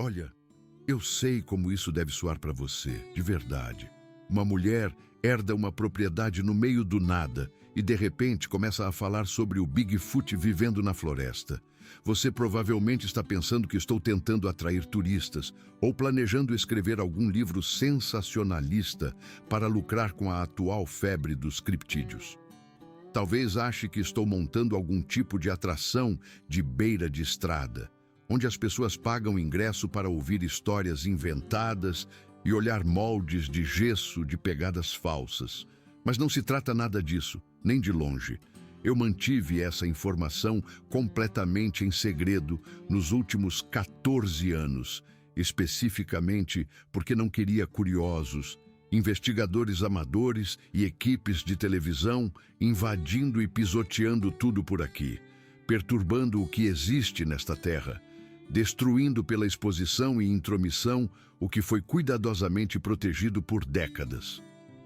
Olha, eu sei como isso deve soar para você, de verdade. Uma mulher herda uma propriedade no meio do nada e, de repente, começa a falar sobre o Bigfoot vivendo na floresta. Você provavelmente está pensando que estou tentando atrair turistas ou planejando escrever algum livro sensacionalista para lucrar com a atual febre dos criptídeos. Talvez ache que estou montando algum tipo de atração de beira de estrada, onde as pessoas pagam ingresso para ouvir histórias inventadas e olhar moldes de gesso de pegadas falsas. Mas não se trata nada disso, nem de longe. Eu mantive essa informação completamente em segredo nos últimos 14 anos, especificamente porque não queria curiosos, investigadores amadores e equipes de televisão invadindo e pisoteando tudo por aqui, perturbando o que existe nesta terra, destruindo pela exposição e intromissão o que foi cuidadosamente protegido por décadas.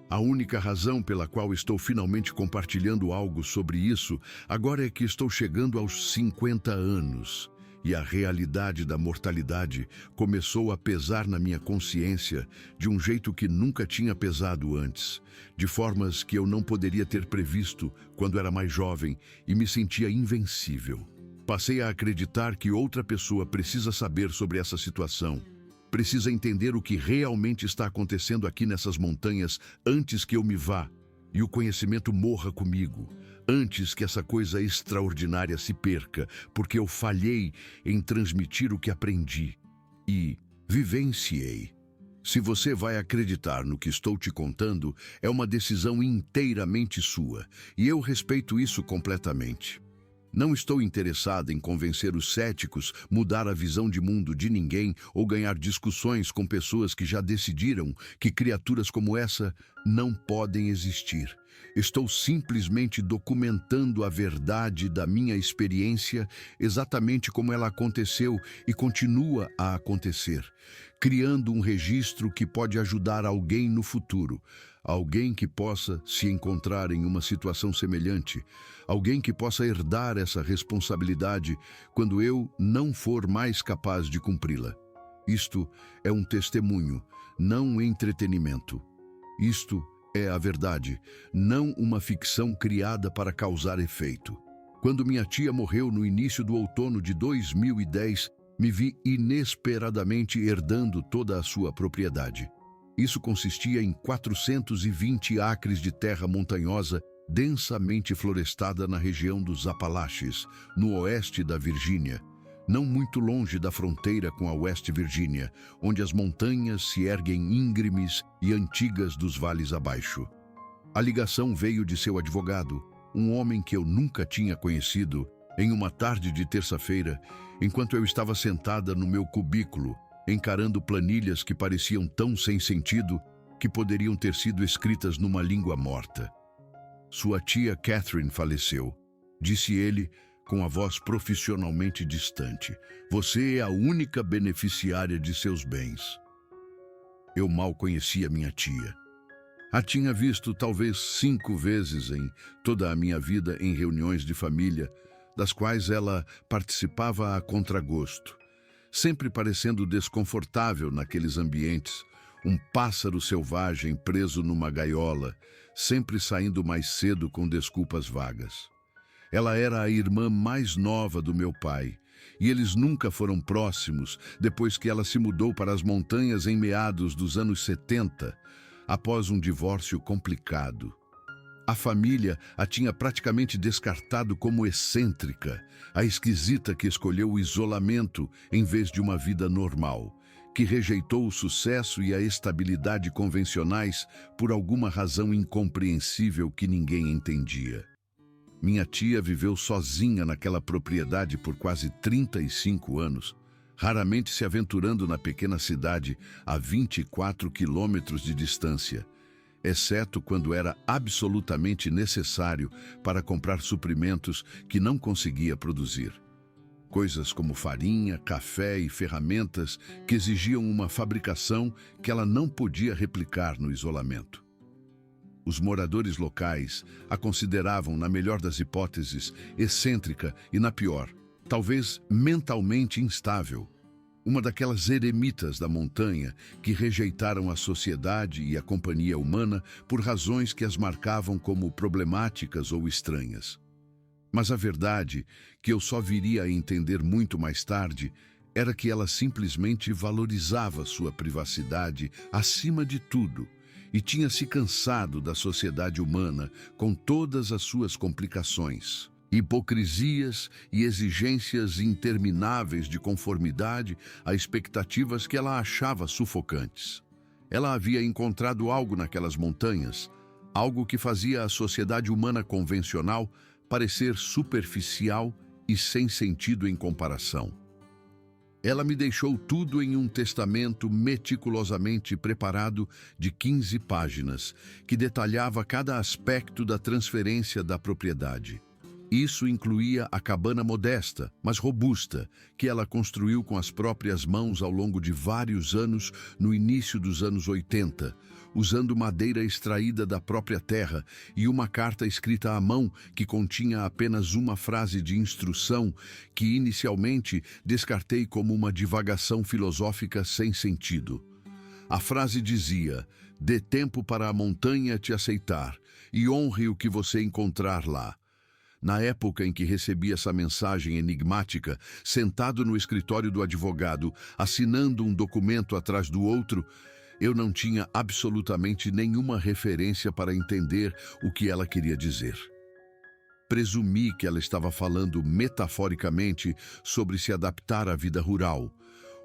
A única razão pela qual estou finalmente compartilhando algo sobre isso agora é que estou chegando aos 50 anos e a realidade da mortalidade começou a pesar na minha consciência de um jeito que nunca tinha pesado antes, de formas que eu não poderia ter previsto quando era mais jovem e me sentia invencível. Passei a acreditar que outra pessoa precisa saber sobre essa situação. Precisa entender o que realmente está acontecendo aqui nessas montanhas antes que eu me vá e o conhecimento morra comigo, antes que essa coisa extraordinária se perca, porque eu falhei em transmitir o que aprendi e vivenciei. Se você vai acreditar no que estou te contando, é uma decisão inteiramente sua, e eu respeito isso completamente. Não estou interessado em convencer os céticos, mudar a visão de mundo de ninguém ou ganhar discussões com pessoas que já decidiram que criaturas como essa não podem existir. Estou simplesmente documentando a verdade da minha experiência exatamente como ela aconteceu e continua a acontecer, criando um registro que pode ajudar alguém no futuro, alguém que possa se encontrar em uma situação semelhante, alguém que possa herdar essa responsabilidade quando eu não for mais capaz de cumpri-la. Isto é um testemunho, não um entretenimento. Isto é a verdade, não uma ficção criada para causar efeito. Quando minha tia morreu no início do outono de 2010, me vi inesperadamente herdando toda a sua propriedade. Isso consistia em 420 acres de terra montanhosa densamente florestada na região dos Apalaches, no oeste da Virgínia, não muito longe da fronteira com a West Virginia, onde as montanhas se erguem íngremes e antigas dos vales abaixo. A ligação veio de seu advogado, um homem que eu nunca tinha conhecido, em uma tarde de terça-feira, enquanto eu estava sentada no meu cubículo, encarando planilhas que pareciam tão sem sentido que poderiam ter sido escritas numa língua morta. Sua tia Catherine faleceu, disse ele com a voz profissionalmente distante. Você é a única beneficiária de seus bens. Eu mal conhecia minha tia. A tinha visto talvez 5 vezes em toda a minha vida em reuniões de família, das quais ela participava a contragosto, sempre parecendo desconfortável naqueles ambientes, um pássaro selvagem preso numa gaiola, sempre saindo mais cedo com desculpas vagas. Ela era a irmã mais nova do meu pai, e eles nunca foram próximos depois que ela se mudou para as montanhas em meados dos anos 70, após um divórcio complicado. A família a tinha praticamente descartado como excêntrica, a esquisita que escolheu o isolamento em vez de uma vida normal, que rejeitou o sucesso e a estabilidade convencionais por alguma razão incompreensível que ninguém entendia. Minha tia viveu sozinha naquela propriedade por quase 35 anos, raramente se aventurando na pequena cidade a 24 quilômetros de distância, exceto quando era absolutamente necessário para comprar suprimentos que não conseguia produzir. Coisas como farinha, café e ferramentas que exigiam uma fabricação que ela não podia replicar no isolamento. Os moradores locais a consideravam, na melhor das hipóteses, excêntrica e, na pior, talvez mentalmente instável. uma daquelas eremitas da montanha que rejeitaram a sociedade e a companhia humana por razões que as marcavam como problemáticas ou estranhas. Mas a verdade, que eu só viria a entender muito mais tarde, era que ela simplesmente valorizava sua privacidade acima de tudo e tinha se cansado da sociedade humana com todas as suas complicações, hipocrisias e exigências intermináveis de conformidade a expectativas que ela achava sufocantes. Ela havia encontrado algo naquelas montanhas, algo que fazia a sociedade humana convencional parecer superficial e sem sentido em comparação. Ela me deixou tudo em um testamento meticulosamente preparado de 15 páginas, que detalhava cada aspecto da transferência da propriedade. Isso incluía a cabana modesta, mas robusta, que ela construiu com as próprias mãos ao longo de vários anos no início dos anos 80, usando madeira extraída da própria terra e uma carta escrita à mão que continha apenas uma frase de instrução que inicialmente descartei como uma divagação filosófica sem sentido. A frase dizia: "Dê tempo para a montanha te aceitar e honre o que você encontrar lá." Na época em que recebi essa mensagem enigmática, sentado no escritório do advogado, assinando um documento atrás do outro, eu não tinha absolutamente nenhuma referência para entender o que ela queria dizer. Presumi que ela estava falando metaforicamente sobre se adaptar à vida rural,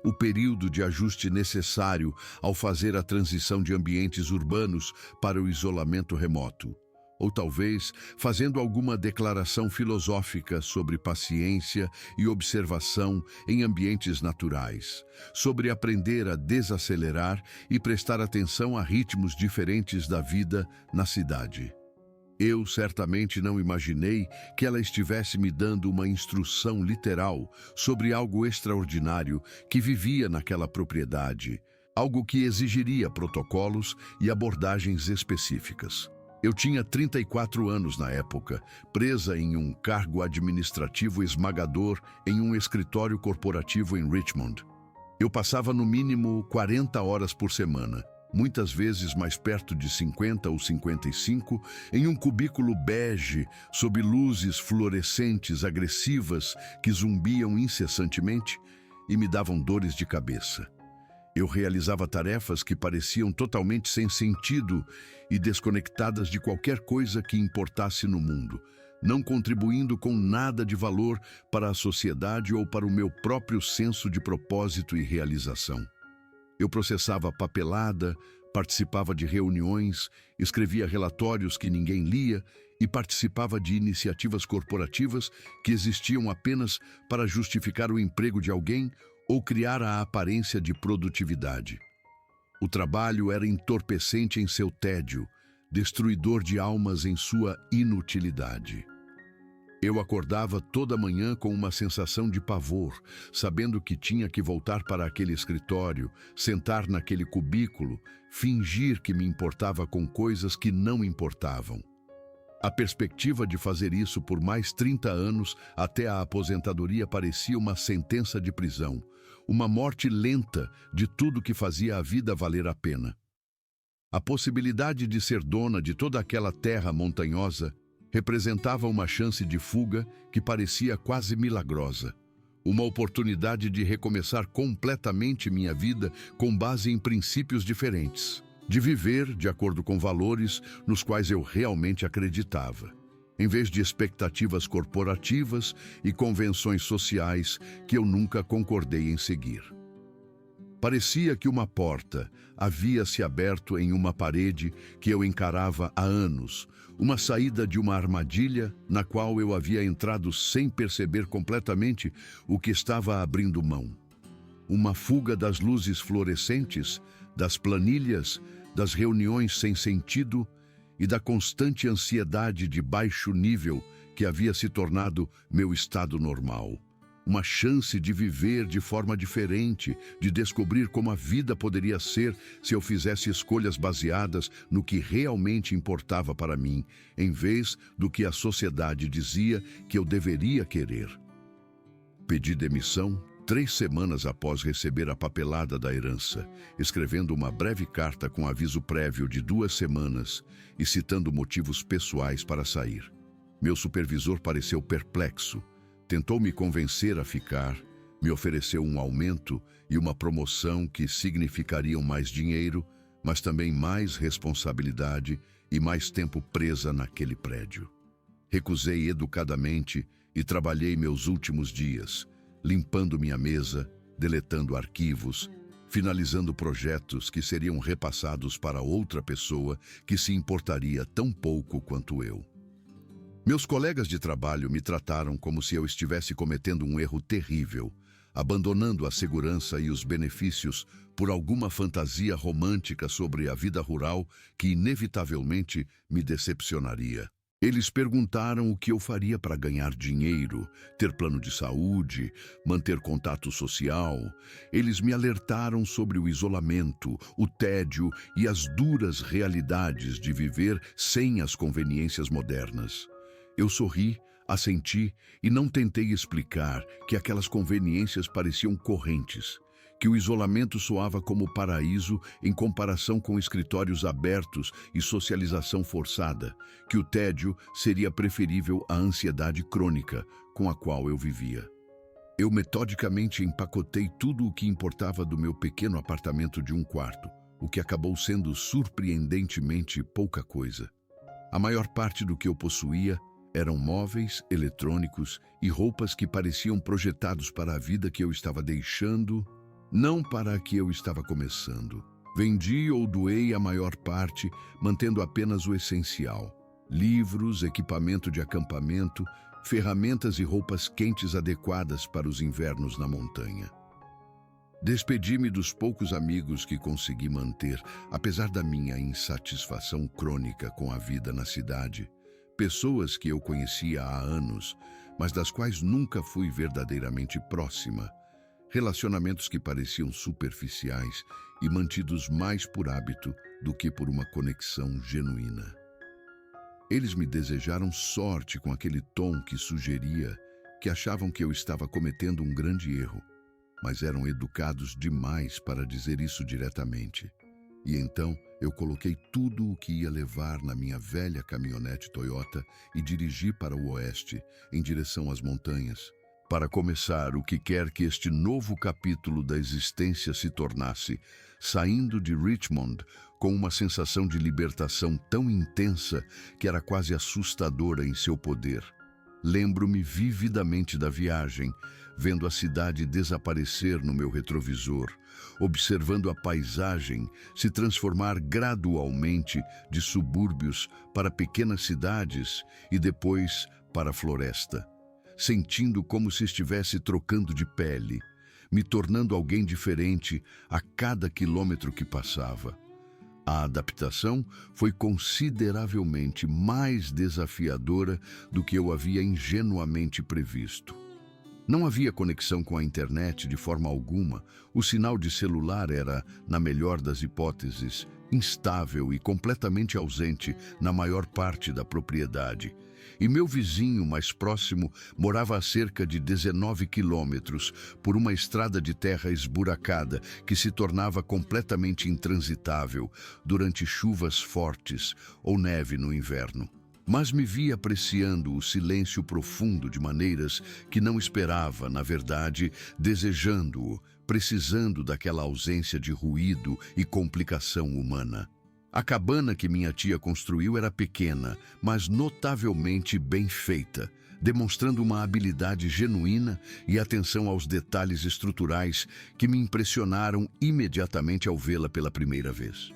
o período de ajuste necessário ao fazer a transição de ambientes urbanos para o isolamento remoto. Ou talvez fazendo alguma declaração filosófica sobre paciência e observação em ambientes naturais, sobre aprender a desacelerar e prestar atenção a ritmos diferentes da vida na cidade. Eu certamente não imaginei que ela estivesse me dando uma instrução literal sobre algo extraordinário que vivia naquela propriedade, algo que exigiria protocolos e abordagens específicas. Eu tinha 34 anos na época, presa em um cargo administrativo esmagador em um escritório corporativo em Richmond. Eu passava no mínimo 40 horas por semana, muitas vezes mais perto de 50 ou 55, em um cubículo bege, sob luzes fluorescentes agressivas que zumbiam incessantemente e me davam dores de cabeça. Eu realizava tarefas que pareciam totalmente sem sentido e desconectadas de qualquer coisa que importasse no mundo, não contribuindo com nada de valor para a sociedade ou para o meu próprio senso de propósito e realização. Eu processava papelada, participava de reuniões, escrevia relatórios que ninguém lia e participava de iniciativas corporativas que existiam apenas para justificar o emprego de alguém ou criar a aparência de produtividade. O trabalho era entorpecente em seu tédio, destruidor de almas em sua inutilidade. Eu acordava toda manhã com uma sensação de pavor, sabendo que tinha que voltar para aquele escritório, sentar naquele cubículo, fingir que me importava com coisas que não importavam. A perspectiva de fazer isso por mais 30 anos até a aposentadoria parecia uma sentença de prisão, uma morte lenta de tudo que fazia a vida valer a pena. A possibilidade de ser dona de toda aquela terra montanhosa representava uma chance de fuga que parecia quase milagrosa, uma oportunidade de recomeçar completamente minha vida com base em princípios diferentes, de viver de acordo com valores nos quais eu realmente acreditava, em vez de expectativas corporativas e convenções sociais que eu nunca concordei em seguir. Parecia que uma porta havia se aberto em uma parede que eu encarava há anos, uma saída de uma armadilha na qual eu havia entrado sem perceber completamente o que estava abrindo mão. Uma fuga das luzes fluorescentes, das planilhas, das reuniões sem sentido e da constante ansiedade de baixo nível que havia se tornado meu estado normal. Uma chance de viver de forma diferente, de descobrir como a vida poderia ser se eu fizesse escolhas baseadas no que realmente importava para mim, em vez do que a sociedade dizia que eu deveria querer. Pedi demissão, 3 semanas após receber a papelada da herança, escrevendo uma breve carta com aviso prévio de 2 semanas e citando motivos pessoais para sair. Meu supervisor pareceu perplexo, tentou me convencer a ficar, me ofereceu um aumento e uma promoção que significariam mais dinheiro, mas também mais responsabilidade e mais tempo presa naquele prédio. Recusei educadamente e trabalhei meus últimos dias, limpando minha mesa, deletando arquivos, finalizando projetos que seriam repassados para outra pessoa que se importaria tão pouco quanto eu. Meus colegas de trabalho me trataram como se eu estivesse cometendo um erro terrível, abandonando a segurança e os benefícios por alguma fantasia romântica sobre a vida rural que inevitavelmente me decepcionaria. Eles perguntaram o que eu faria para ganhar dinheiro, ter plano de saúde, manter contato social. Eles me alertaram sobre o isolamento, o tédio e as duras realidades de viver sem as conveniências modernas. Eu sorri, assenti e não tentei explicar que aquelas conveniências pareciam correntes, que o isolamento soava como paraíso em comparação com escritórios abertos e socialização forçada, que o tédio seria preferível à ansiedade crônica com a qual eu vivia. Eu metodicamente empacotei tudo o que importava do meu pequeno apartamento de 1 quarto, o que acabou sendo surpreendentemente pouca coisa. A maior parte do que eu possuía eram móveis, eletrônicos e roupas que pareciam projetados para a vida que eu estava deixando, não para a que eu estava começando. Vendi ou doei a maior parte, mantendo apenas o essencial: livros, equipamento de acampamento, ferramentas e roupas quentes adequadas para os invernos na montanha. Despedi-me dos poucos amigos que consegui manter, apesar da minha insatisfação crônica com a vida na cidade. Pessoas que eu conhecia há anos, mas das quais nunca fui verdadeiramente próxima. Relacionamentos que pareciam superficiais e mantidos mais por hábito do que por uma conexão genuína. Eles me desejaram sorte com aquele tom que sugeria que achavam que eu estava cometendo um grande erro, mas eram educados demais para dizer isso diretamente. E então eu coloquei tudo o que ia levar na minha velha caminhonete Toyota e dirigi para o oeste, em direção às montanhas, para começar o que quer que este novo capítulo da existência se tornasse, saindo de Richmond com uma sensação de libertação tão intensa que era quase assustadora em seu poder. Lembro-me vividamente da viagem, vendo a cidade desaparecer no meu retrovisor, observando a paisagem se transformar gradualmente de subúrbios para pequenas cidades e depois para floresta, sentindo como se estivesse trocando de pele, me tornando alguém diferente a cada quilômetro que passava. A adaptação foi consideravelmente mais desafiadora do que eu havia ingenuamente previsto. Não havia conexão com a internet de forma alguma, o sinal de celular era, na melhor das hipóteses, instável e completamente ausente na maior parte da propriedade. E meu vizinho mais próximo morava a cerca de 19 quilômetros por uma estrada de terra esburacada que se tornava completamente intransitável durante chuvas fortes ou neve no inverno. Mas me vi apreciando o silêncio profundo de maneiras que não esperava, na verdade, desejando-o, precisando daquela ausência de ruído e complicação humana. A cabana que minha tia construiu era pequena, mas notavelmente bem feita, demonstrando uma habilidade genuína e atenção aos detalhes estruturais que me impressionaram imediatamente ao vê-la pela primeira vez.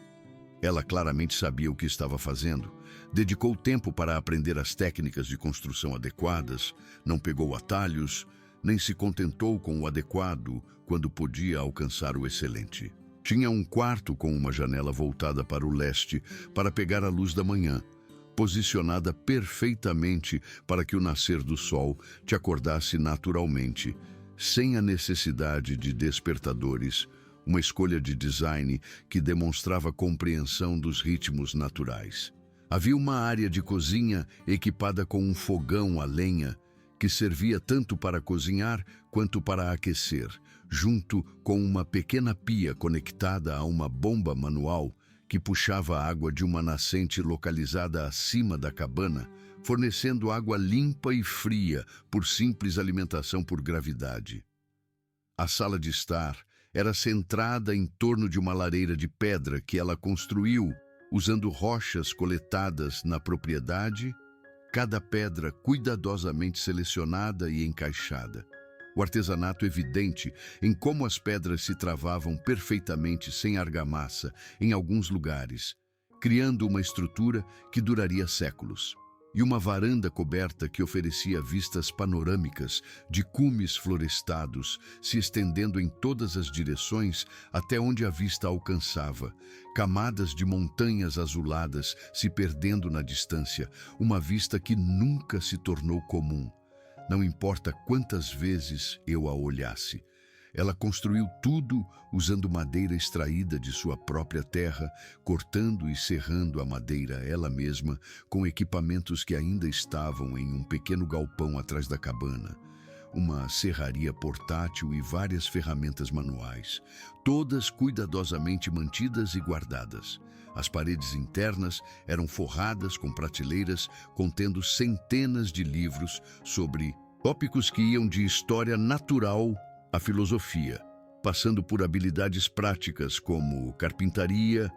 Ela claramente sabia o que estava fazendo, dedicou tempo para aprender as técnicas de construção adequadas, não pegou atalhos, nem se contentou com o adequado quando podia alcançar o excelente. Tinha um quarto com uma janela voltada para o leste para pegar a luz da manhã, posicionada perfeitamente para que o nascer do sol te acordasse naturalmente, sem a necessidade de despertadores, uma escolha de design que demonstrava compreensão dos ritmos naturais. Havia uma área de cozinha equipada com um fogão a lenha que servia tanto para cozinhar quanto para aquecer, junto com uma pequena pia conectada a uma bomba manual que puxava água de uma nascente localizada acima da cabana, fornecendo água limpa e fria por simples alimentação por gravidade. A sala de estar era centrada em torno de uma lareira de pedra que ela construiu usando rochas coletadas na propriedade, cada pedra cuidadosamente selecionada e encaixada. O artesanato evidente em como as pedras se travavam perfeitamente sem argamassa em alguns lugares, criando uma estrutura que duraria séculos. E uma varanda coberta que oferecia vistas panorâmicas de cumes florestados, se estendendo em todas as direções até onde a vista alcançava, camadas de montanhas azuladas se perdendo na distância, uma vista que nunca se tornou comum. Não importa quantas vezes eu a olhasse. Ela construiu tudo usando madeira extraída de sua própria terra, cortando e serrando a madeira ela mesma, com equipamentos que ainda estavam em um pequeno galpão atrás da cabana. Uma serraria portátil e várias ferramentas manuais, todas cuidadosamente mantidas e guardadas. As paredes internas eram forradas com prateleiras contendo centenas de livros sobre tópicos que iam de história natural a filosofia, passando por habilidades práticas como carpintaria,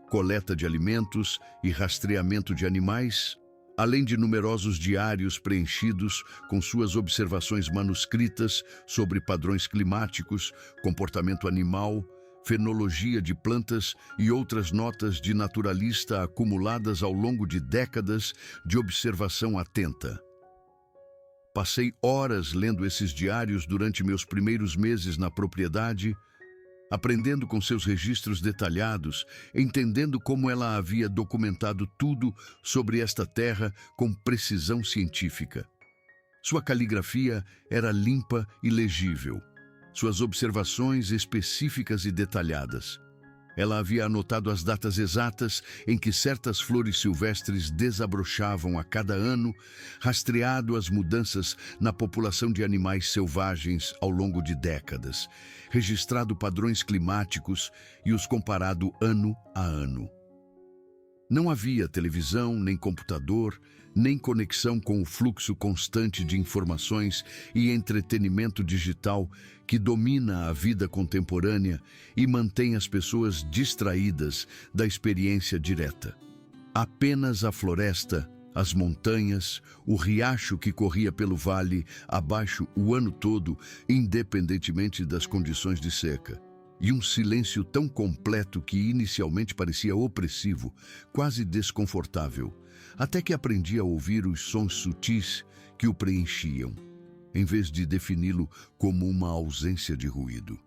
coleta de alimentos e rastreamento de animais, além de numerosos diários preenchidos com suas observações manuscritas sobre padrões climáticos, comportamento animal, fenologia de plantas e outras notas de naturalista acumuladas ao longo de décadas de observação atenta. Passei horas lendo esses diários durante meus primeiros meses na propriedade, aprendendo com seus registros detalhados, entendendo como ela havia documentado tudo sobre esta terra com precisão científica. Sua caligrafia era limpa e legível, suas observações específicas e detalhadas. Ela havia anotado as datas exatas em que certas flores silvestres desabrochavam a cada ano, rastreado as mudanças na população de animais selvagens ao longo de décadas, registrado padrões climáticos e os comparado ano a ano. Não havia televisão, nem computador, nem conexão com o fluxo constante de informações e entretenimento digital que domina a vida contemporânea e mantém as pessoas distraídas da experiência direta. Apenas a floresta, as montanhas, o riacho que corria pelo vale abaixo o ano todo, independentemente das condições de seca. E um silêncio tão completo que inicialmente parecia opressivo, quase desconfortável, até que aprendi a ouvir os sons sutis que o preenchiam, em vez de defini-lo como uma ausência de ruído.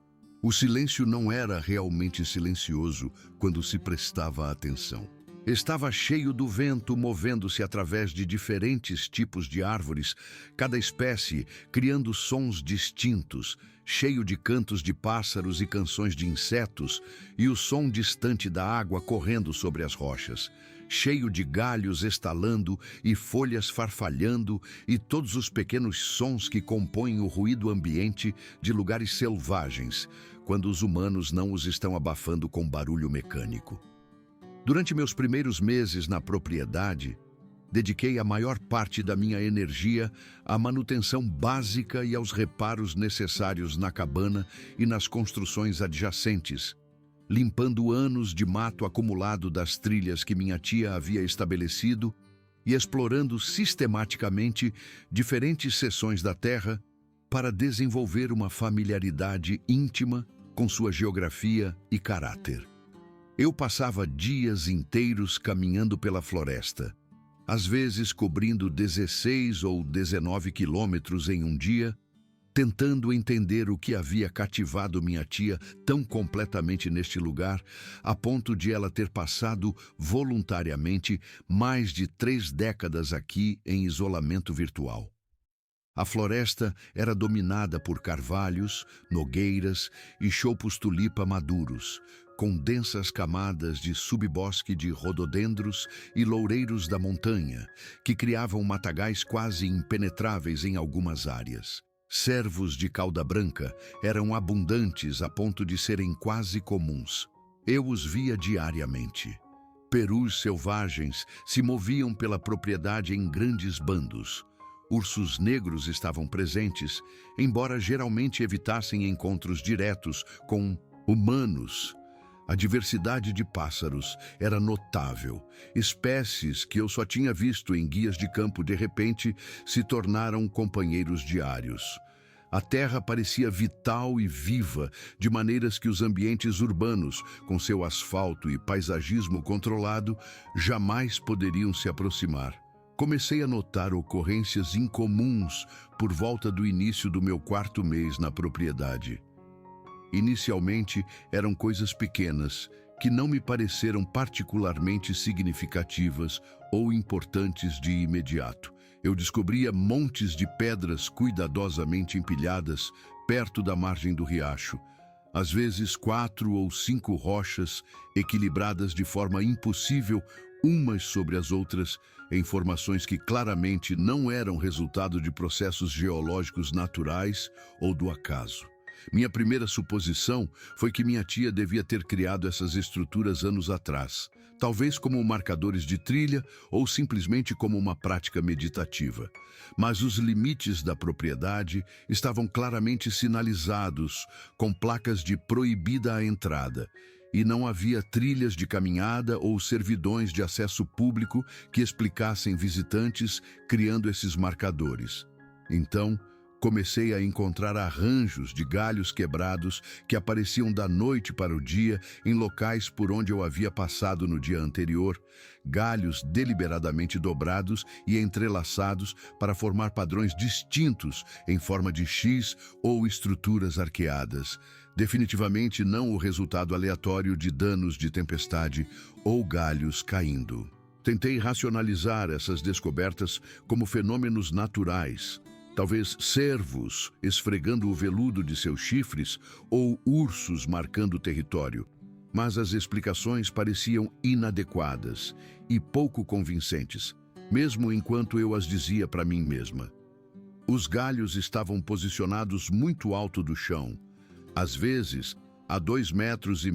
O silêncio não era realmente silencioso quando se prestava atenção. Estava cheio do vento movendo-se através de diferentes tipos de árvores, cada espécie criando sons distintos, cheio de cantos de pássaros e canções de insetos, e o som distante da água correndo sobre as rochas, cheio de galhos estalando e folhas farfalhando e todos os pequenos sons que compõem o ruído ambiente de lugares selvagens, quando os humanos não os estão abafando com barulho mecânico. Durante meus primeiros meses na propriedade, dediquei a maior parte da minha energia à manutenção básica e aos reparos necessários na cabana e nas construções adjacentes, limpando anos de mato acumulado das trilhas que minha tia havia estabelecido e explorando sistematicamente diferentes seções da terra para desenvolver uma familiaridade íntima com sua geografia e caráter. Eu passava dias inteiros caminhando pela floresta, às vezes cobrindo 16 ou 19 quilômetros em um dia, tentando entender o que havia cativado minha tia tão completamente neste lugar, a ponto de ela ter passado voluntariamente mais de 3 décadas aqui em isolamento virtual. A floresta era dominada por carvalhos, nogueiras e choupos tulipa maduros, com densas camadas de subbosque de rododendros e loureiros da montanha, que criavam matagais quase impenetráveis em algumas áreas. Cervos de cauda branca eram abundantes a ponto de serem quase comuns. Eu os via diariamente. Perus selvagens se moviam pela propriedade em grandes bandos. Ursos negros estavam presentes, embora geralmente evitassem encontros diretos com humanos. A diversidade de pássaros era notável. Espécies que eu só tinha visto em guias de campo de repente se tornaram companheiros diários. A terra parecia vital e viva, de maneiras que os ambientes urbanos, com seu asfalto e paisagismo controlado, jamais poderiam se aproximar. Comecei a notar ocorrências incomuns por volta do início do meu 4º mês na propriedade. Inicialmente, eram coisas pequenas, que não me pareceram particularmente significativas ou importantes de imediato. Eu descobria montes de pedras cuidadosamente empilhadas perto da margem do riacho. Às vezes 4 ou 5 rochas equilibradas de forma impossível umas sobre as outras, em formações que claramente não eram resultado de processos geológicos naturais ou do acaso. Minha primeira suposição foi que minha tia devia ter criado essas estruturas anos atrás, talvez como marcadores de trilha ou simplesmente como uma prática meditativa. Mas os limites da propriedade estavam claramente sinalizados, com placas de proibida a entrada, e não havia trilhas de caminhada ou servidões de acesso público que explicassem visitantes criando esses marcadores. Então, comecei a encontrar arranjos de galhos quebrados que apareciam da noite para o dia em locais por onde eu havia passado no dia anterior, galhos deliberadamente dobrados e entrelaçados para formar padrões distintos em forma de X ou estruturas arqueadas. Definitivamente não o resultado aleatório de danos de tempestade ou galhos caindo. Tentei racionalizar essas descobertas como fenômenos naturais, talvez cervos esfregando o veludo de seus chifres ou ursos marcando o território. Mas as explicações pareciam inadequadas e pouco convincentes, mesmo enquanto eu as dizia para mim mesma. Os galhos estavam posicionados muito alto do chão, às vezes a 2,5 metros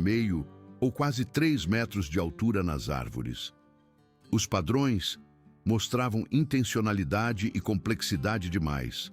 ou quase 3 metros de altura nas árvores. Os padrões mostravam intencionalidade e complexidade demais.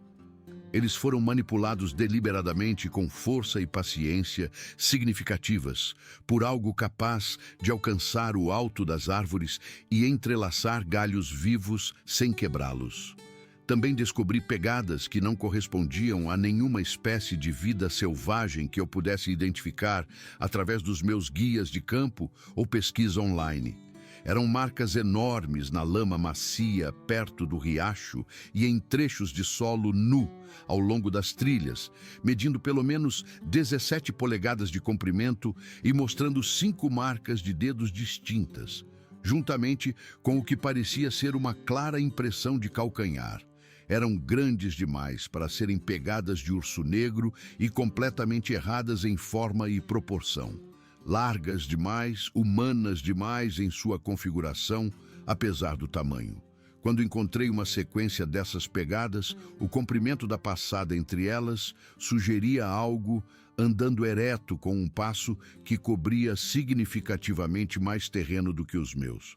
Eles foram manipulados deliberadamente com força e paciência significativas por algo capaz de alcançar o alto das árvores e entrelaçar galhos vivos sem quebrá-los. Também descobri pegadas que não correspondiam a nenhuma espécie de vida selvagem que eu pudesse identificar através dos meus guias de campo ou pesquisa online. Eram marcas enormes na lama macia perto do riacho e em trechos de solo nu ao longo das trilhas, medindo pelo menos 17 polegadas de comprimento e mostrando 5 marcas de dedos distintas, juntamente com o que parecia ser uma clara impressão de calcanhar. Eram grandes demais para serem pegadas de urso negro e completamente erradas em forma e proporção. Largas demais, humanas demais em sua configuração, apesar do tamanho. Quando encontrei uma sequência dessas pegadas, o comprimento da passada entre elas sugeria algo andando ereto com um passo que cobria significativamente mais terreno do que os meus.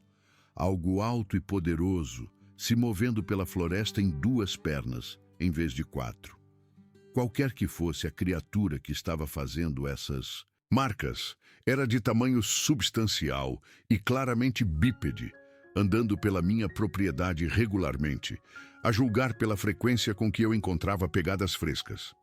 Algo alto e poderoso, se movendo pela floresta em 2 pernas, em vez de 4. Qualquer que fosse a criatura que estava fazendo essas marcas, era de tamanho substancial e claramente bípede, andando pela minha propriedade regularmente, a julgar pela frequência com que eu encontrava pegadas frescas.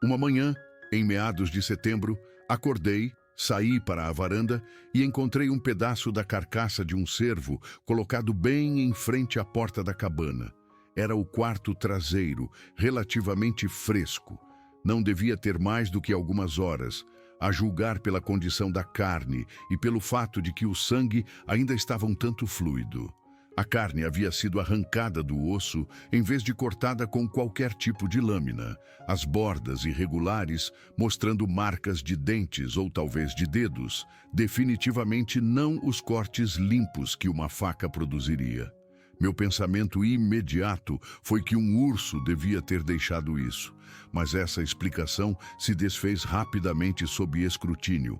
Uma manhã, em meados de setembro, acordei, saí para a varanda e encontrei um pedaço da carcaça de um cervo colocado bem em frente à porta da cabana. Era o quarto traseiro, relativamente fresco. Não devia ter mais do que algumas horas, a julgar pela condição da carne e pelo fato de que o sangue ainda estava um tanto fluido. A carne havia sido arrancada do osso em vez de cortada com qualquer tipo de lâmina, as bordas irregulares mostrando marcas de dentes ou talvez de dedos, definitivamente não os cortes limpos que uma faca produziria. Meu pensamento imediato foi que um urso devia ter deixado isso, mas essa explicação se desfez rapidamente sob escrutínio.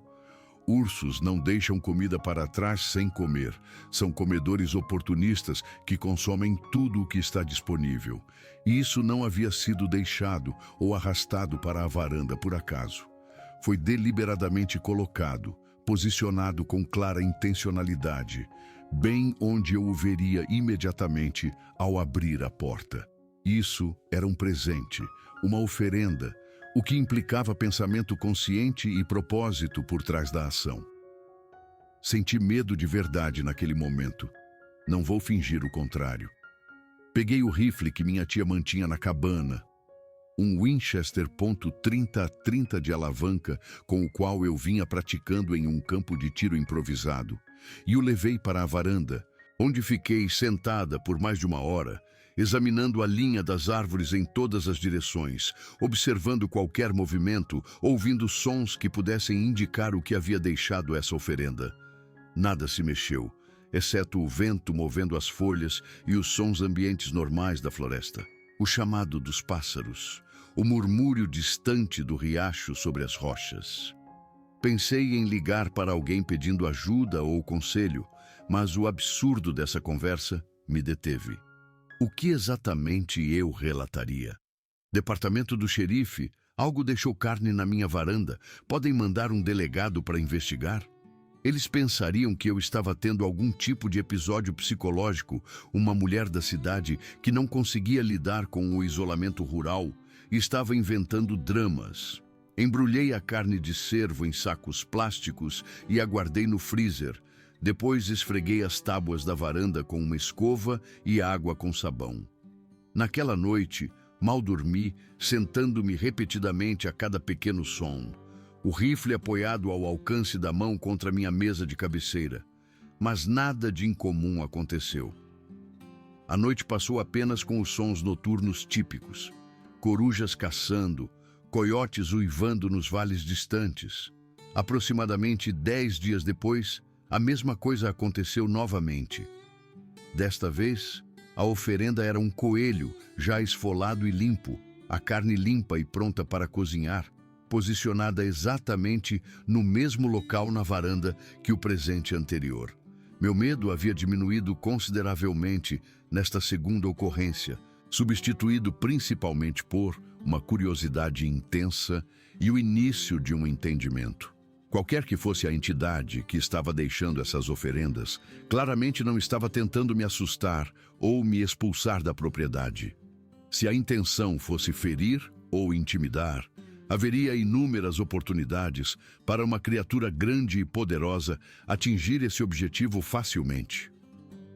Ursos não deixam comida para trás sem comer. São comedores oportunistas que consomem tudo o que está disponível. E isso não havia sido deixado ou arrastado para a varanda por acaso. Foi deliberadamente colocado, posicionado com clara intencionalidade, bem onde eu o veria imediatamente ao abrir a porta. Isso era um presente, uma oferenda, o que implicava pensamento consciente e propósito por trás da ação. Senti medo de verdade naquele momento. Não vou fingir o contrário. Peguei o rifle que minha tia mantinha na cabana, um Winchester .30-30 de alavanca com o qual eu vinha praticando em um campo de tiro improvisado, e o levei para a varanda, onde fiquei sentada por mais de uma hora, examinando a linha das árvores em todas as direções, observando qualquer movimento, ouvindo sons que pudessem indicar o que havia deixado essa oferenda. Nada se mexeu, exceto o vento movendo as folhas e os sons ambientes normais da floresta. O chamado dos pássaros, o murmúrio distante do riacho sobre as rochas. Pensei em ligar para alguém pedindo ajuda ou conselho, mas o absurdo dessa conversa me deteve. O que exatamente eu relataria? Departamento do xerife, algo deixou carne na minha varanda. Podem mandar um delegado para investigar? Eles pensariam que eu estava tendo algum tipo de episódio psicológico, uma mulher da cidade que não conseguia lidar com o isolamento rural e estava inventando dramas. Embrulhei a carne de cervo em sacos plásticos e a guardei no freezer. Depois esfreguei as tábuas da varanda com uma escova e água com sabão. Naquela noite, mal dormi, sentando-me repetidamente a cada pequeno som. O rifle apoiado ao alcance da mão contra minha mesa de cabeceira. Mas nada de incomum aconteceu. A noite passou apenas com os sons noturnos típicos. Corujas caçando, coiotes uivando nos vales distantes. Aproximadamente 10 dias depois, a mesma coisa aconteceu novamente. Desta vez, a oferenda era um coelho já esfolado e limpo, a carne limpa e pronta para cozinhar, posicionada exatamente no mesmo local na varanda que o presente anterior. Meu medo havia diminuído consideravelmente nesta segunda ocorrência, substituído principalmente por uma curiosidade intensa e o início de um entendimento. Qualquer que fosse a entidade que estava deixando essas oferendas, claramente não estava tentando me assustar ou me expulsar da propriedade. Se a intenção fosse ferir ou intimidar, haveria inúmeras oportunidades para uma criatura grande e poderosa atingir esse objetivo facilmente.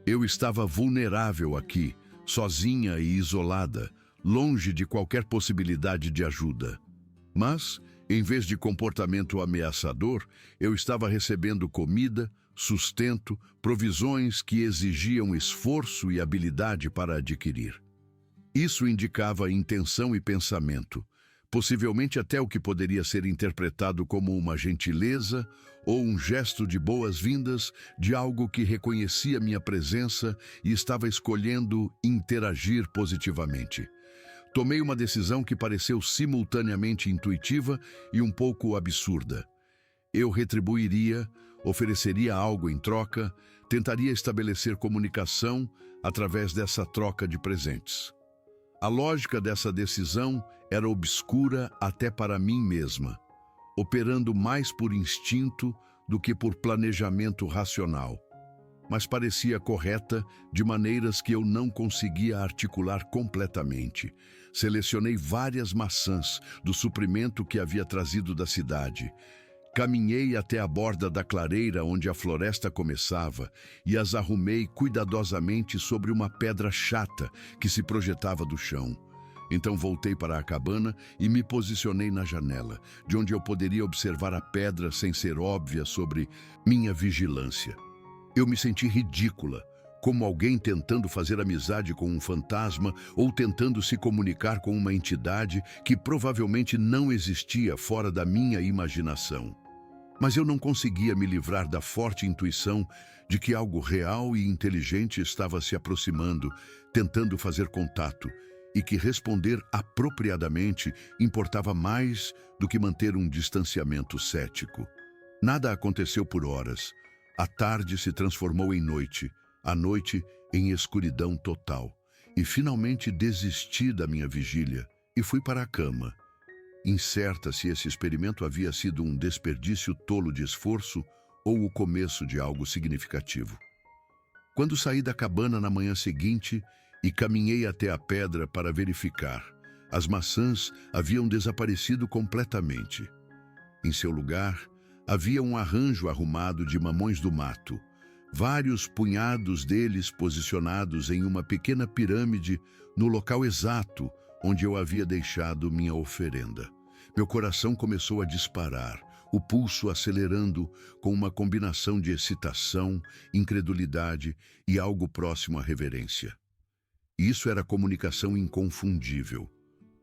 Eu estava vulnerável aqui, sozinha e isolada, longe de qualquer possibilidade de ajuda. Mas, em vez de comportamento ameaçador, eu estava recebendo comida, sustento, provisões que exigiam esforço e habilidade para adquirir. Isso indicava intenção e pensamento, possivelmente até o que poderia ser interpretado como uma gentileza ou um gesto de boas-vindas de algo que reconhecia minha presença e estava escolhendo interagir positivamente. Tomei uma decisão que pareceu simultaneamente intuitiva e um pouco absurda. Eu retribuiria, ofereceria algo em troca, tentaria estabelecer comunicação através dessa troca de presentes. A lógica dessa decisão era obscura até para mim mesma, operando mais por instinto do que por planejamento racional, mas parecia correta de maneiras que eu não conseguia articular completamente. Selecionei várias maçãs do suprimento que havia trazido da cidade. Caminhei até a borda da clareira onde a floresta começava e as arrumei cuidadosamente sobre uma pedra chata que se projetava do chão. Então voltei para a cabana e me posicionei na janela, de onde eu poderia observar a pedra sem ser óbvia sobre minha vigilância. Eu me senti ridícula, como alguém tentando fazer amizade com um fantasma ou tentando se comunicar com uma entidade que provavelmente não existia fora da minha imaginação. Mas eu não conseguia me livrar da forte intuição de que algo real e inteligente estava se aproximando, tentando fazer contato, e que responder apropriadamente importava mais do que manter um distanciamento cético. Nada aconteceu por horas. A tarde se transformou em noite, a noite em escuridão total. E finalmente desisti da minha vigília e fui para a cama, incerta se esse experimento havia sido um desperdício tolo de esforço ou o começo de algo significativo. Quando saí da cabana na manhã seguinte e caminhei até a pedra para verificar, as maçãs haviam desaparecido completamente. Em seu lugar, havia um arranjo arrumado de mamões do mato, vários punhados deles posicionados em uma pequena pirâmide no local exato onde eu havia deixado minha oferenda. Meu coração começou a disparar, o pulso acelerando com uma combinação de excitação, incredulidade e algo próximo à reverência. Isso era comunicação inconfundível,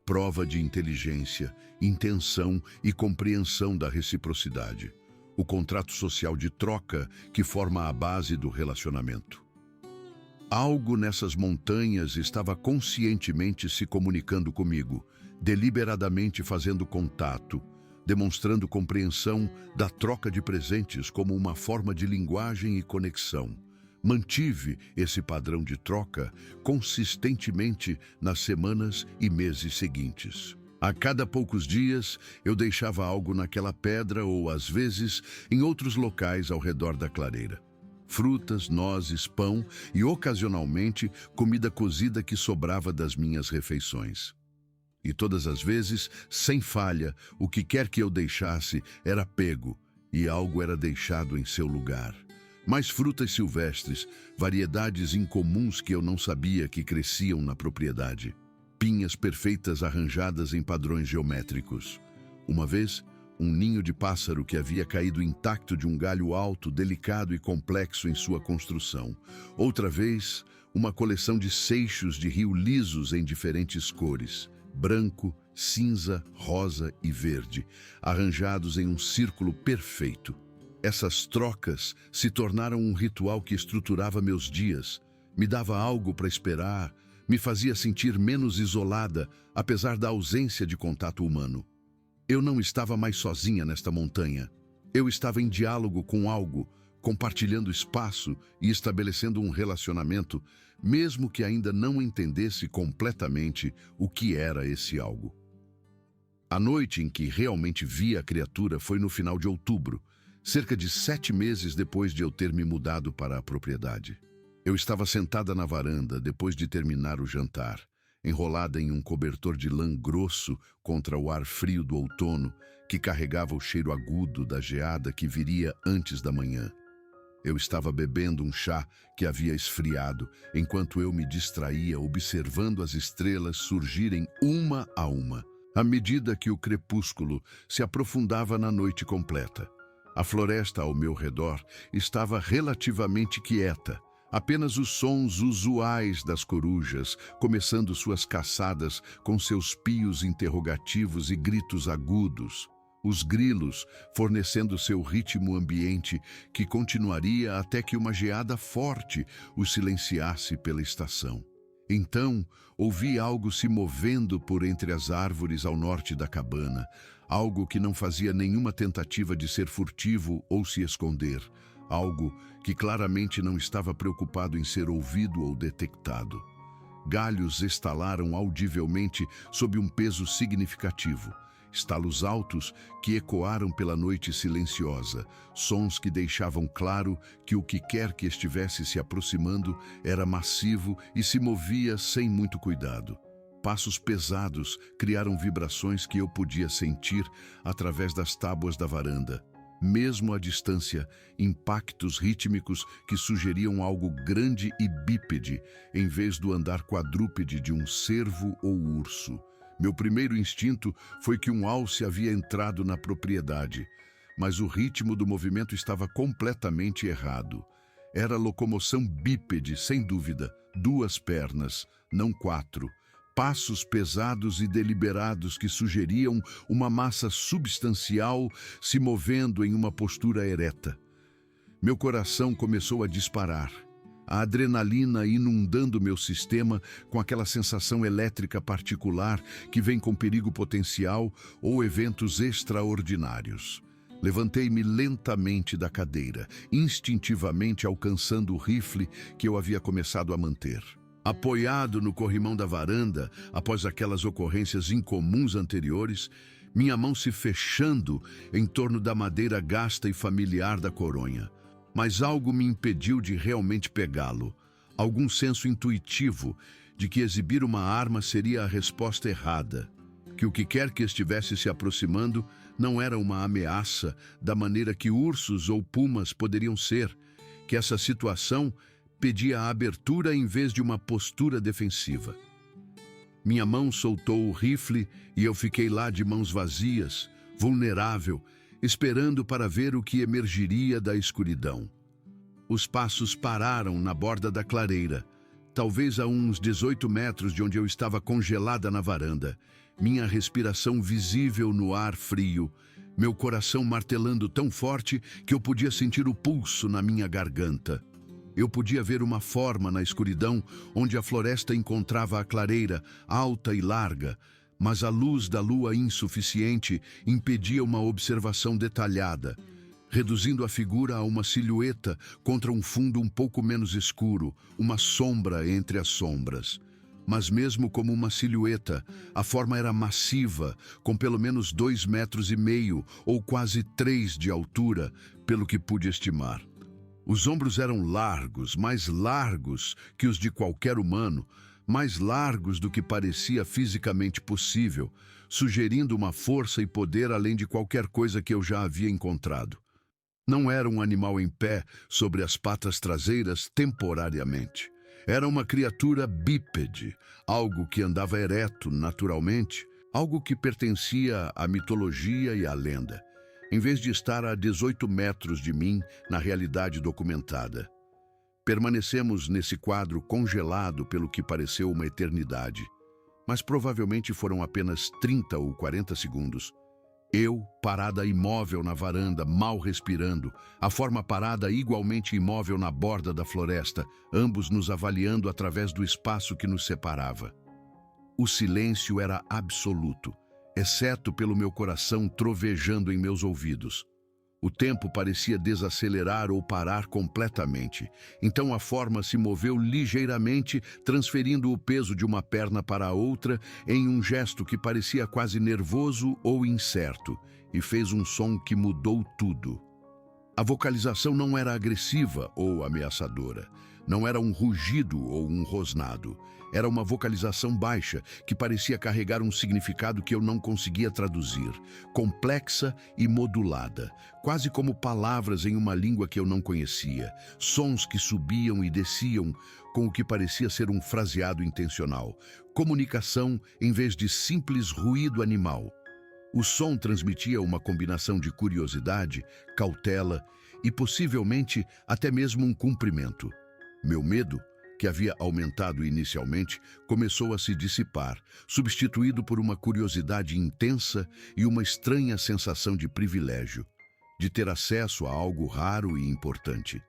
prova de inteligência, intenção e compreensão da reciprocidade, o contrato social de troca que forma a base do relacionamento. Algo nessas montanhas estava conscientemente se comunicando comigo, deliberadamente fazendo contato, demonstrando compreensão da troca de presentes como uma forma de linguagem e conexão. Mantive esse padrão de troca consistentemente nas semanas e meses seguintes. A cada poucos dias, eu deixava algo naquela pedra ou, às vezes, em outros locais ao redor da clareira. Frutas, nozes, pão e, ocasionalmente, comida cozida que sobrava das minhas refeições. E todas as vezes, sem falha, o que quer que eu deixasse era pego e algo era deixado em seu lugar. Mais frutas silvestres, variedades incomuns que eu não sabia que cresciam na propriedade. Pinhas perfeitas arranjadas em padrões geométricos. Uma vez, um ninho de pássaro que havia caído intacto de um galho alto, delicado e complexo em sua construção. Outra vez, uma coleção de seixos de rio lisos em diferentes cores, branco, cinza, rosa e verde, arranjados em um círculo perfeito. Essas trocas se tornaram um ritual que estruturava meus dias, me dava algo para esperar, me fazia sentir menos isolada, apesar da ausência de contato humano. Eu não estava mais sozinha nesta montanha. Eu estava em diálogo com algo, compartilhando espaço e estabelecendo um relacionamento, mesmo que ainda não entendesse completamente o que era esse algo. A noite em que realmente vi a criatura foi no final de outubro, cerca de 7 meses depois de eu ter me mudado para a propriedade. Eu estava sentada na varanda depois de terminar o jantar, enrolada em um cobertor de lã grosso contra o ar frio do outono, que carregava o cheiro agudo da geada que viria antes da manhã. Eu estava bebendo um chá que havia esfriado, enquanto eu me distraía observando as estrelas surgirem uma a uma, à medida que o crepúsculo se aprofundava na noite completa. A floresta ao meu redor estava relativamente quieta, apenas os sons usuais das corujas, começando suas caçadas com seus pios interrogativos e gritos agudos. Os grilos fornecendo seu ritmo ambiente que continuaria até que uma geada forte os silenciasse pela estação. Então, ouvi algo se movendo por entre as árvores ao norte da cabana, algo que não fazia nenhuma tentativa de ser furtivo ou se esconder, algo que claramente não estava preocupado em ser ouvido ou detectado. Galhos estalaram audivelmente sob um peso significativo, estalos altos que ecoaram pela noite silenciosa, sons que deixavam claro que o que quer que estivesse se aproximando era massivo e se movia sem muito cuidado. Passos pesados criaram vibrações que eu podia sentir através das tábuas da varanda. Mesmo à distância, impactos rítmicos que sugeriam algo grande e bípede, em vez do andar quadrúpede de um cervo ou urso. Meu primeiro instinto foi que um alce havia entrado na propriedade, mas o ritmo do movimento estava completamente errado. Era locomoção bípede, sem dúvida, 2 pernas, não 4. Passos pesados e deliberados que sugeriam uma massa substancial se movendo em uma postura ereta. Meu coração começou a disparar, a adrenalina inundando meu sistema com aquela sensação elétrica particular que vem com perigo potencial ou eventos extraordinários. Levantei-me lentamente da cadeira, instintivamente alcançando o rifle que eu havia começado a manter. Apoiado no corrimão da varanda, após aquelas ocorrências incomuns anteriores, minha mão se fechando em torno da madeira gasta e familiar da coronha. Mas algo me impediu de realmente pegá-lo. Algum senso intuitivo de que exibir uma arma seria a resposta errada. Que o que quer que estivesse se aproximando não era uma ameaça da maneira que ursos ou pumas poderiam ser. Que essa situação pedia a abertura em vez de uma postura defensiva. Minha mão soltou o rifle e eu fiquei lá de mãos vazias, vulnerável, esperando para ver o que emergiria da escuridão. Os passos pararam na borda da clareira, talvez a uns 18 metros de onde eu estava congelada na varanda, minha respiração visível no ar frio, meu coração martelando tão forte que eu podia sentir o pulso na minha garganta. Eu podia ver uma forma na escuridão onde a floresta encontrava a clareira, alta e larga, mas a luz da lua insuficiente impedia uma observação detalhada, reduzindo a figura a uma silhueta contra um fundo um pouco menos escuro, uma sombra entre as sombras. Mas mesmo como uma silhueta, a forma era massiva, com pelo menos 2,5 metros ou quase 3 de altura, pelo que pude estimar. Os ombros eram largos, mais largos que os de qualquer humano, mais largos do que parecia fisicamente possível, sugerindo uma força e poder além de qualquer coisa que eu já havia encontrado. Não era um animal em pé sobre as patas traseiras temporariamente. Era uma criatura bípede, algo que andava ereto naturalmente, algo que pertencia à mitologia e à lenda, em vez de estar a 18 metros de mim na realidade documentada. Permanecemos nesse quadro congelado pelo que pareceu uma eternidade, mas provavelmente foram apenas 30 ou 40 segundos. Eu, parada imóvel na varanda, mal respirando, a forma parada igualmente imóvel na borda da floresta, ambos nos avaliando através do espaço que nos separava. O silêncio era absoluto, exceto pelo meu coração trovejando em meus ouvidos. O tempo parecia desacelerar ou parar completamente. Então a forma se moveu ligeiramente, transferindo o peso de uma perna para a outra em um gesto que parecia quase nervoso ou incerto, e fez um som que mudou tudo. A vocalização não era agressiva ou ameaçadora. Não era um rugido ou um rosnado. Era uma vocalização baixa que parecia carregar um significado que eu não conseguia traduzir, complexa e modulada, quase como palavras em uma língua que eu não conhecia, sons que subiam e desciam com o que parecia ser um fraseado intencional, comunicação em vez de simples ruído animal. O som transmitia uma combinação de curiosidade, cautela e possivelmente até mesmo um cumprimento. Meu medo, que havia aumentado inicialmente, começou a se dissipar, substituído por uma curiosidade intensa e uma estranha sensação de privilégio, de ter acesso a algo raro e importante.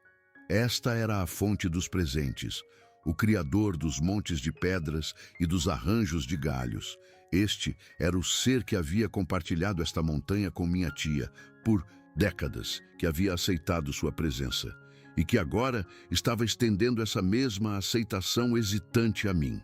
Esta era a fonte dos presentes, o criador dos montes de pedras e dos arranjos de galhos. Este era o ser que havia compartilhado esta montanha com minha tia, por décadas, que havia aceitado sua presença, e que agora estava estendendo essa mesma aceitação hesitante a mim.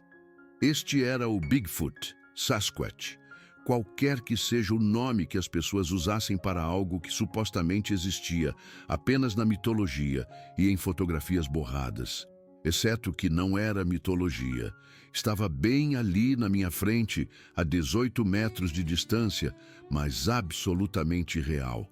Este era o Bigfoot, Sasquatch, qualquer que seja o nome que as pessoas usassem para algo que supostamente existia apenas na mitologia e em fotografias borradas. Exceto que não era mitologia. Estava bem ali na minha frente, a 18 metros de distância, mas absolutamente real.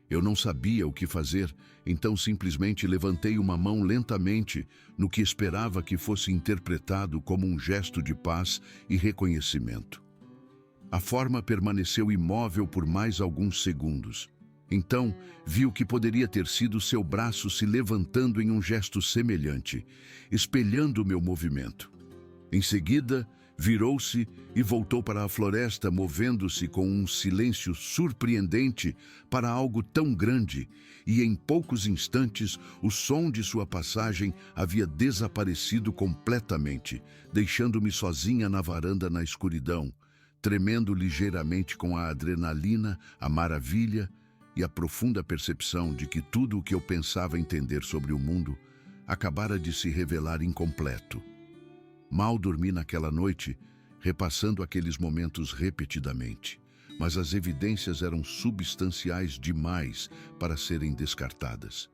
Eu não sabia o que fazer, então simplesmente levantei uma mão lentamente, no que esperava que fosse interpretado como um gesto de paz e reconhecimento. A forma permaneceu imóvel por mais alguns segundos. Então, vi o que poderia ter sido seu braço se levantando em um gesto semelhante, espelhando o meu movimento. Em seguida, virou-se e voltou para a floresta, movendo-se com um silêncio surpreendente para algo tão grande, e em poucos instantes o som de sua passagem havia desaparecido completamente, deixando-me sozinha na varanda na escuridão, tremendo ligeiramente com a adrenalina, a maravilha e a profunda percepção de que tudo o que eu pensava entender sobre o mundo acabara de se revelar incompleto. Mal dormi naquela noite, repassando aqueles momentos repetidamente, mas as evidências eram substanciais demais para serem descartadas.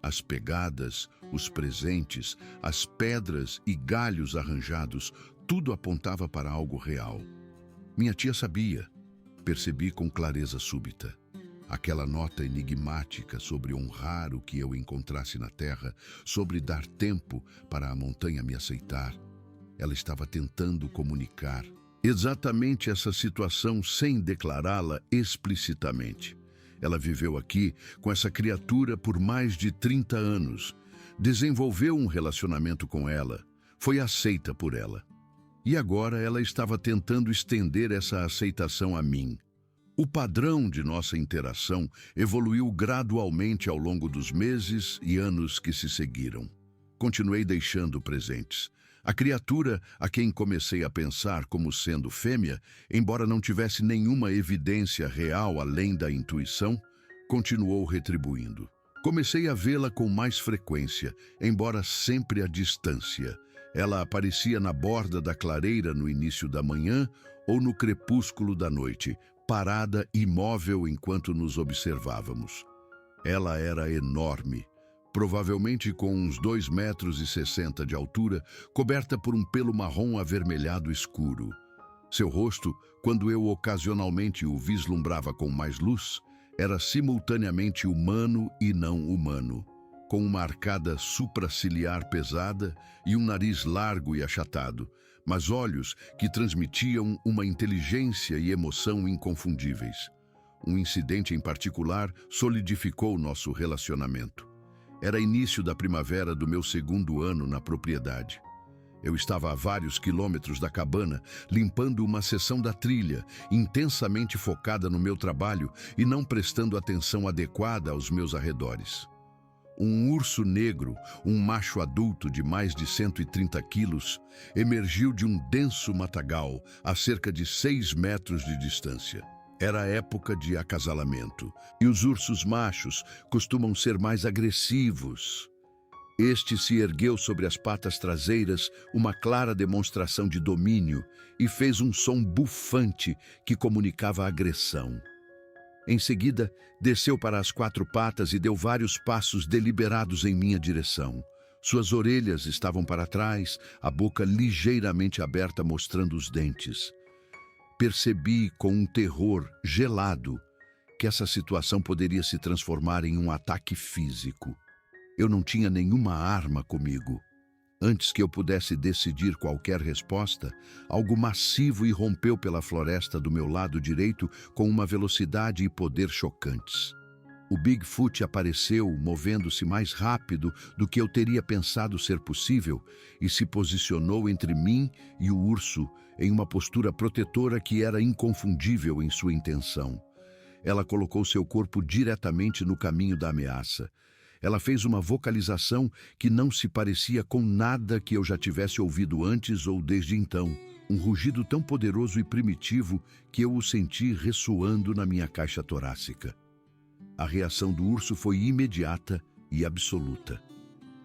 As pegadas, os presentes, as pedras e galhos arranjados, tudo apontava para algo real. Minha tia sabia, percebi com clareza súbita. Aquela nota enigmática sobre honrar o que eu encontrasse na terra, sobre dar tempo para a montanha me aceitar. Ela estava tentando comunicar exatamente essa situação sem declará-la explicitamente. Ela viveu aqui com essa criatura por mais de 30 anos, desenvolveu um relacionamento com ela, foi aceita por ela. E agora ela estava tentando estender essa aceitação a mim. O padrão de nossa interação evoluiu gradualmente ao longo dos meses e anos que se seguiram. Continuei deixando presentes. A criatura a quem comecei a pensar como sendo fêmea, embora não tivesse nenhuma evidência real além da intuição, continuou retribuindo. Comecei a vê-la com mais frequência, embora sempre à distância. Ela aparecia na borda da clareira no início da manhã ou no crepúsculo da noite, parada imóvel enquanto nos observávamos. Ela era enorme, provavelmente com uns 2,60 metros de altura, coberta por um pelo marrom avermelhado escuro. Seu rosto, quando eu ocasionalmente o vislumbrava com mais luz, era simultaneamente humano e não humano, com uma arcada supraciliar pesada e um nariz largo e achatado, mas olhos que transmitiam uma inteligência e emoção inconfundíveis. Um incidente em particular solidificou nosso relacionamento. Era início da primavera do meu 2º ano na propriedade. Eu estava a vários quilômetros da cabana, limpando uma seção da trilha, intensamente focada no meu trabalho e não prestando atenção adequada aos meus arredores. Um urso negro, um macho adulto de mais de 130 quilos, emergiu de um denso matagal a cerca de 6 metros de distância. Era a época de acasalamento, e os ursos machos costumam ser mais agressivos. Este se ergueu sobre as patas traseiras, uma clara demonstração de domínio, e fez um som bufante que comunicava agressão. Em seguida, desceu para as 4 patas e deu vários passos deliberados em minha direção. Suas orelhas estavam para trás, a boca ligeiramente aberta mostrando os dentes. Percebi com um terror gelado que essa situação poderia se transformar em um ataque físico. Eu não tinha nenhuma arma comigo. Antes que eu pudesse decidir qualquer resposta, algo massivo irrompeu pela floresta do meu lado direito com uma velocidade e poder chocantes. O Bigfoot apareceu, movendo-se mais rápido do que eu teria pensado ser possível, e se posicionou entre mim e o urso em uma postura protetora que era inconfundível em sua intenção. Ela colocou seu corpo diretamente no caminho da ameaça. Ela fez uma vocalização que não se parecia com nada que eu já tivesse ouvido antes ou desde então. Um rugido tão poderoso e primitivo que eu o senti ressoando na minha caixa torácica. A reação do urso foi imediata e absoluta.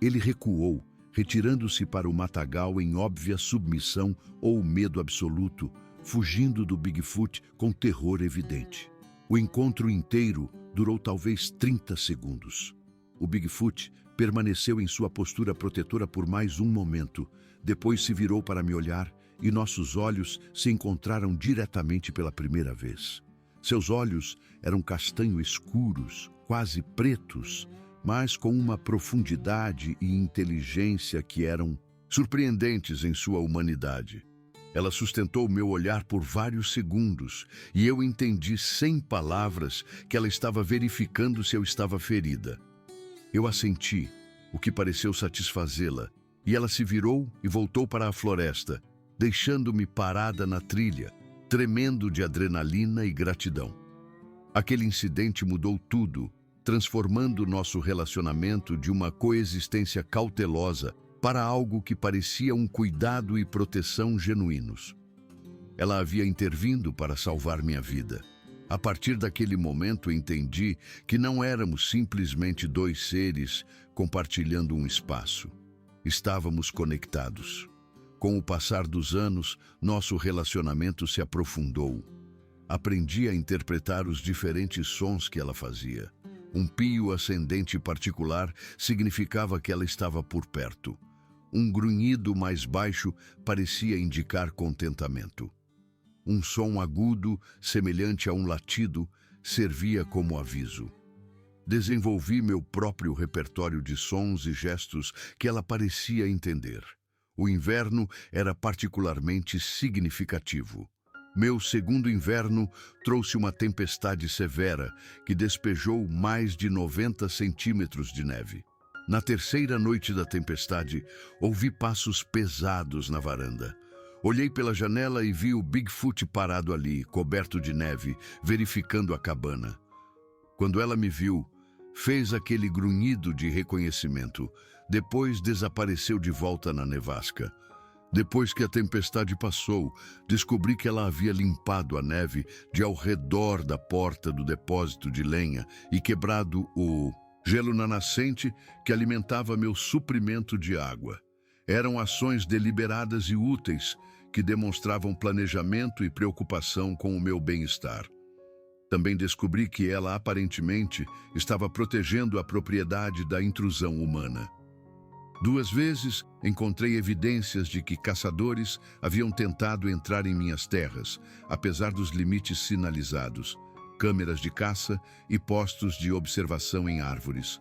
Ele recuou, retirando-se para o matagal em óbvia submissão ou medo absoluto, fugindo do Bigfoot com terror evidente. O encontro inteiro durou talvez 30 segundos. O Bigfoot permaneceu em sua postura protetora por mais um momento, depois se virou para me olhar e nossos olhos se encontraram diretamente pela primeira vez. Seus olhos eram castanho escuros, quase pretos, mas com uma profundidade e inteligência que eram surpreendentes em sua humanidade. Ela sustentou o meu olhar por vários segundos e eu entendi sem palavras que ela estava verificando se eu estava ferida. Eu assenti, o que pareceu satisfazê-la, e ela se virou e voltou para a floresta, deixando-me parada na trilha, tremendo de adrenalina e gratidão. Aquele incidente mudou tudo, transformando nosso relacionamento de uma coexistência cautelosa para algo que parecia um cuidado e proteção genuínos. Ela havia intervindo para salvar minha vida. A partir daquele momento entendi que não éramos simplesmente dois seres compartilhando um espaço. Estávamos conectados. Com o passar dos anos, nosso relacionamento se aprofundou. Aprendi a interpretar os diferentes sons que ela fazia. Um pio ascendente particular significava que ela estava por perto. Um grunhido mais baixo parecia indicar contentamento. Um som agudo, semelhante a um latido, servia como aviso. Desenvolvi meu próprio repertório de sons e gestos que ela parecia entender. O inverno era particularmente significativo. Meu segundo inverno trouxe uma tempestade severa que despejou mais de 90 centímetros de neve. Na terceira noite da tempestade, ouvi passos pesados na varanda. Olhei pela janela e vi o Bigfoot parado ali, coberto de neve, verificando a cabana. Quando ela me viu, fez aquele grunhido de reconhecimento. Depois desapareceu de volta na nevasca. Depois que a tempestade passou, descobri que ela havia limpado a neve de ao redor da porta do depósito de lenha e quebrado o gelo na nascente que alimentava meu suprimento de água. Eram ações deliberadas e úteis que demonstravam planejamento e preocupação com o meu bem-estar. Também descobri que ela aparentemente estava protegendo a propriedade da intrusão humana. 2 vezes encontrei evidências de que caçadores haviam tentado entrar em minhas terras, apesar dos limites sinalizados, câmeras de caça e postos de observação em árvores.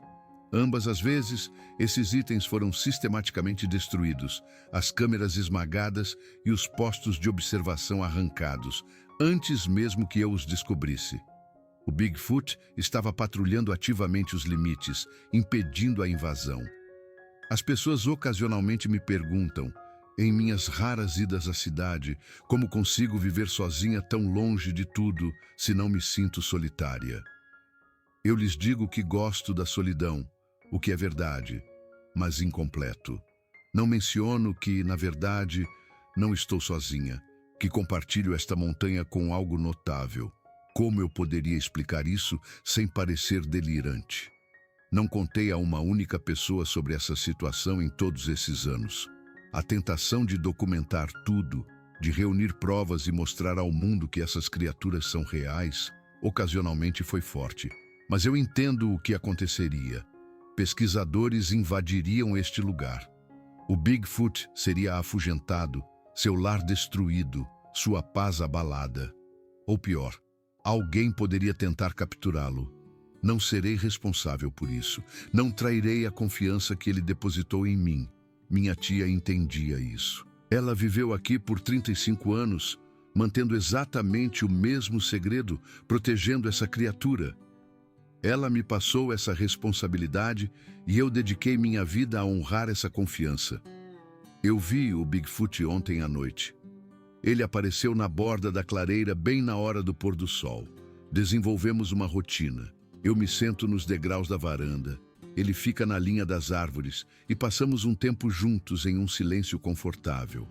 Ambas as vezes, esses itens foram sistematicamente destruídos, as câmeras esmagadas e os postos de observação arrancados, antes mesmo que eu os descobrisse. O Bigfoot estava patrulhando ativamente os limites, impedindo a invasão. As pessoas ocasionalmente me perguntam, em minhas raras idas à cidade, como consigo viver sozinha tão longe de tudo se não me sinto solitária. Eu lhes digo que gosto da solidão, o que é verdade, mas incompleto. Não menciono que, na verdade, não estou sozinha, que compartilho esta montanha com algo notável. Como eu poderia explicar isso sem parecer delirante? Não contei a uma única pessoa sobre essa situação em todos esses anos. A tentação de documentar tudo, de reunir provas e mostrar ao mundo que essas criaturas são reais, ocasionalmente foi forte. Mas eu entendo o que aconteceria. Pesquisadores invadiriam este lugar. O Bigfoot seria afugentado, seu lar destruído, sua paz abalada. Ou pior, alguém poderia tentar capturá-lo. Não serei responsável por isso. Não trairei a confiança que ele depositou em mim. Minha tia entendia isso. Ela viveu aqui por 35 anos, mantendo exatamente o mesmo segredo, protegendo essa criatura. Ela me passou essa responsabilidade e eu dediquei minha vida a honrar essa confiança. Eu vi o Bigfoot ontem à noite. Ele apareceu na borda da clareira bem na hora do pôr do sol. Desenvolvemos uma rotina. Eu me sento nos degraus da varanda. Ele fica na linha das árvores e passamos um tempo juntos em um silêncio confortável.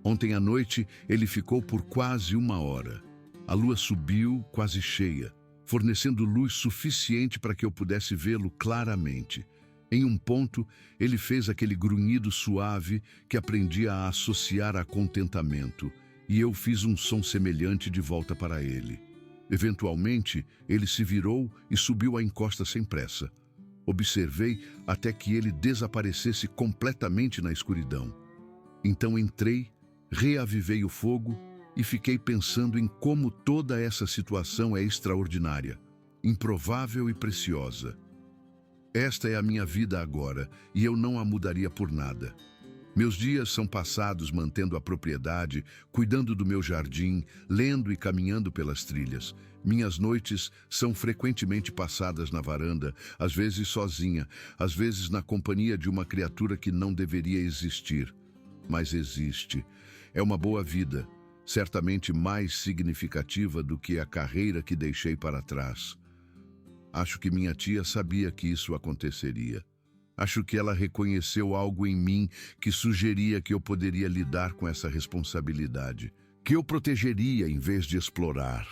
Ontem à noite ele ficou por quase 1 hora. A lua subiu quase cheia, fornecendo luz suficiente para que eu pudesse vê-lo claramente. Em um ponto, ele fez aquele grunhido suave que aprendi a associar a contentamento, e eu fiz um som semelhante de volta para ele. Eventualmente, ele se virou e subiu a encosta sem pressa. Observei até que ele desaparecesse completamente na escuridão. Então entrei, reavivei o fogo e fiquei pensando em como toda essa situação é extraordinária, improvável e preciosa. Esta é a minha vida agora e eu não a mudaria por nada. Meus dias são passados mantendo a propriedade, cuidando do meu jardim, lendo e caminhando pelas trilhas. Minhas noites são frequentemente passadas na varanda, às vezes sozinha, às vezes na companhia de uma criatura que não deveria existir. Mas existe. É uma boa vida, certamente mais significativa do que a carreira que deixei para trás. Acho que minha tia sabia que isso aconteceria. Acho que ela reconheceu algo em mim que sugeria que eu poderia lidar com essa responsabilidade, que eu protegeria em vez de explorar.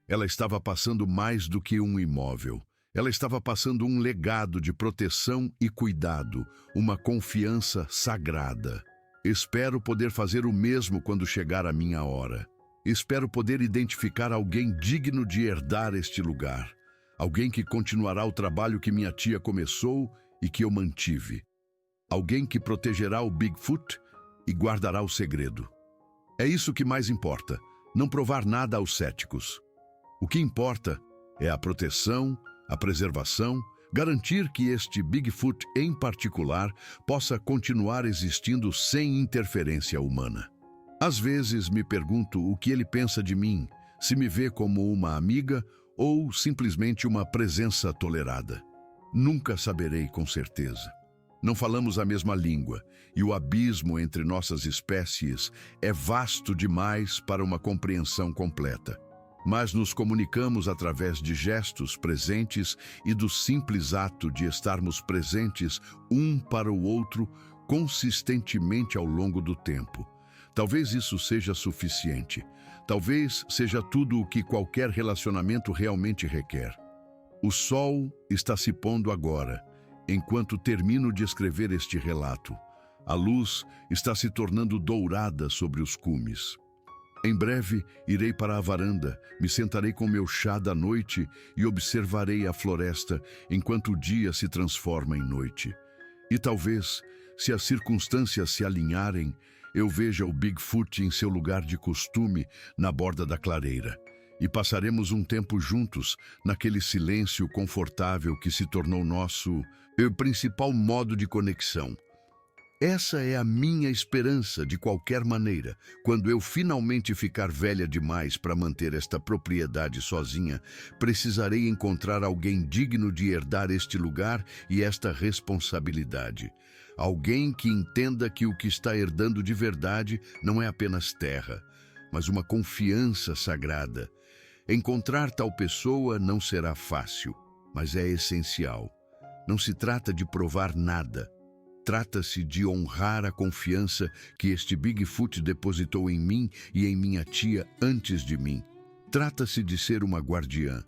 Ela estava passando mais do que um imóvel. Ela estava passando um legado de proteção e cuidado, uma confiança sagrada. Espero poder fazer o mesmo quando chegar a minha hora. Espero poder identificar alguém digno de herdar este lugar. Alguém que continuará o trabalho que minha tia começou e que eu mantive. Alguém que protegerá o Bigfoot e guardará o segredo. É isso que mais importa, não provar nada aos céticos. O que importa é a proteção, a preservação, garantir que este Bigfoot em particular possa continuar existindo sem interferência humana. Às vezes me pergunto o que ele pensa de mim, se me vê como uma amiga ou simplesmente uma presença tolerada. Nunca saberei com certeza. Não falamos a mesma língua e o abismo entre nossas espécies é vasto demais para uma compreensão completa. Mas nos comunicamos através de gestos presentes e do simples ato de estarmos presentes um para o outro consistentemente ao longo do tempo. Talvez isso seja suficiente. Talvez seja tudo o que qualquer relacionamento realmente requer. O sol está se pondo agora, enquanto termino de escrever este relato. A luz está se tornando dourada sobre os cumes. Em breve, irei para a varanda, me sentarei com meu chá da noite e observarei a floresta enquanto o dia se transforma em noite. E talvez, se as circunstâncias se alinharem, eu veja o Bigfoot em seu lugar de costume na borda da clareira. E passaremos um tempo juntos, naquele silêncio confortável que se tornou nosso principal modo de conexão. Essa é a minha esperança, de qualquer maneira. Quando eu finalmente ficar velha demais para manter esta propriedade sozinha, precisarei encontrar alguém digno de herdar este lugar e esta responsabilidade. Alguém que entenda que o que está herdando de verdade não é apenas terra, mas uma confiança sagrada. Encontrar tal pessoa não será fácil, mas é essencial. Não se trata de provar nada. Trata-se de honrar a confiança que este Bigfoot depositou em mim e em minha tia antes de mim. Trata-se de ser uma guardiã.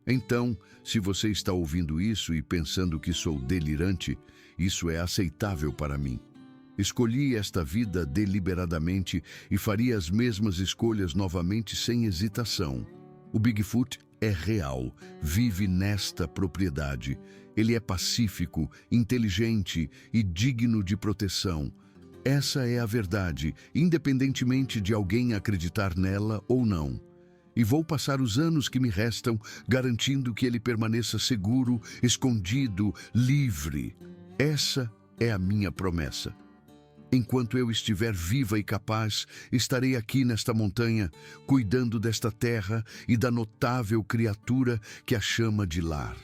Então, se você está ouvindo isso e pensando que sou delirante, isso é aceitável para mim. Escolhi esta vida deliberadamente e faria as mesmas escolhas novamente sem hesitação. O Bigfoot é real, vive nesta propriedade. Ele é pacífico, inteligente e digno de proteção. Essa é a verdade, independentemente de alguém acreditar nela ou não. E vou passar os anos que me restam garantindo que ele permaneça seguro, escondido, livre. Essa é a minha promessa. Enquanto eu estiver viva e capaz, estarei aqui nesta montanha, cuidando desta terra e da notável criatura que a chama de lar.